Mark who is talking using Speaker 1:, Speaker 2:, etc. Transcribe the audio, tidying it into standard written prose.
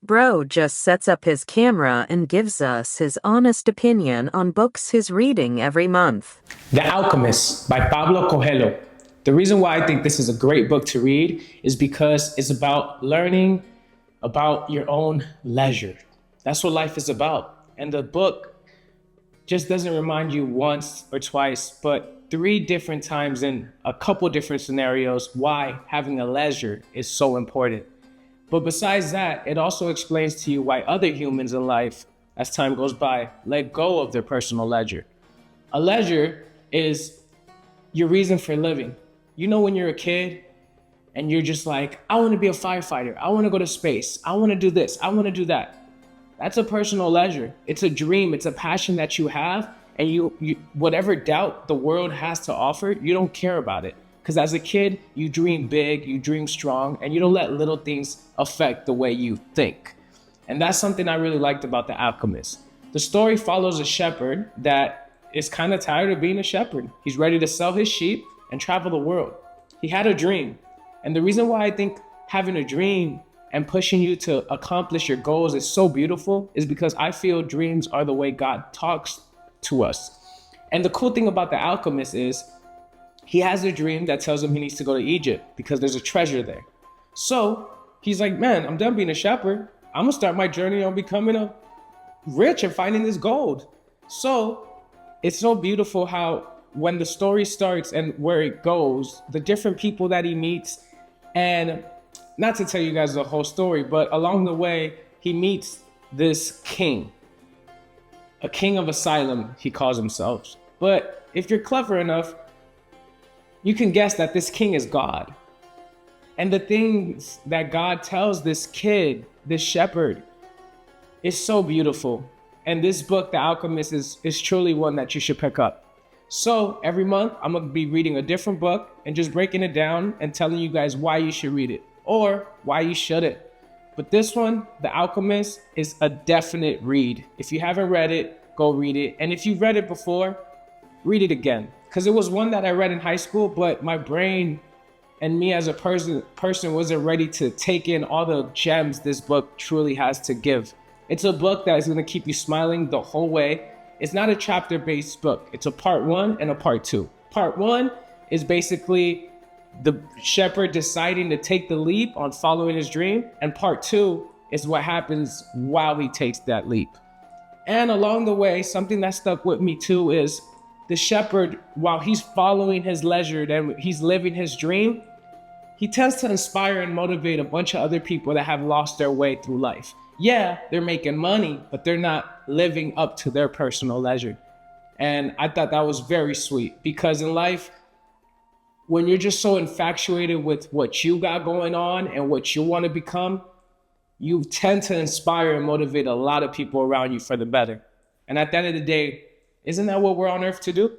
Speaker 1: bro just sets up his camera and gives us his honest opinion on books he's reading every month.
Speaker 2: The Alchemist by Paulo Coelho. The reason why I think this is a great book to read is because it's about learning about your own leisure. That's what life is about. And the book just doesn't remind you once or twice, but 3 different times in a couple different scenarios why having a leisure is so important. But besides that, it also explains to you why other humans in life, as time goes by, let go of their personal leisure. A leisure is your reason for living. You know, when you're a kid and you're just like, I want to be a firefighter. I want to go to space. I want to do this. I want to do that. That's a personal leisure. It's a dream. It's a passion that you have. And you whatever doubt the world has to offer, you don't care about it. Because as a kid, you dream big, you dream strong, and you don't let little things affect the way you think. And that's something I really liked about The Alchemist. The story follows a shepherd that is kind of tired of being a shepherd. He's ready to sell his sheep and travel the world. He had a dream. And the reason why I think having a dream and pushing you to accomplish your goals is so beautiful is because I feel dreams are the way God talks to us. And the cool thing about The Alchemist is he has a dream that tells him he needs to go to Egypt because there's a treasure there. So he's like, man, I'm done being a shepherd. I'm gonna start my journey on becoming a rich and finding this gold. So it's so beautiful how when the story starts and where it goes, the different people that he meets, and not to tell you guys the whole story, but along the way, he meets this king. A king of asylum, he calls himself. But if you're clever enough, you can guess that this king is God. And the things that God tells this kid, this shepherd, is so beautiful. And this book, The Alchemist, is truly one that you should pick up. So every month, I'm going to be reading a different book and just breaking it down and telling you guys why you should read it or why you shouldn't. But this one, The Alchemist, is a definite read. If you haven't read it, go read it. And if you've read it before, read it again. Because it was one that I read in high school, but my brain and me as a person wasn't ready to take in all the gems this book truly has to give. It's a book that is going to keep you smiling the whole way. It's not a chapter-based book. It's a part 1 and a part 2. Part 1 is basically the shepherd deciding to take the leap on following his dream. And part 2 is what happens while he takes that leap. And along the way, something that stuck with me too is the shepherd, while he's following his leisure and he's living his dream, he tends to inspire and motivate a bunch of other people that have lost their way through life. Yeah, they're making money, but they're not living up to their personal leisure. And I thought that was very sweet because in life, when you're just so infatuated with what you got going on and what you want to become, you tend to inspire and motivate a lot of people around you for the better. And at the end of the day, isn't that what we're on earth to do?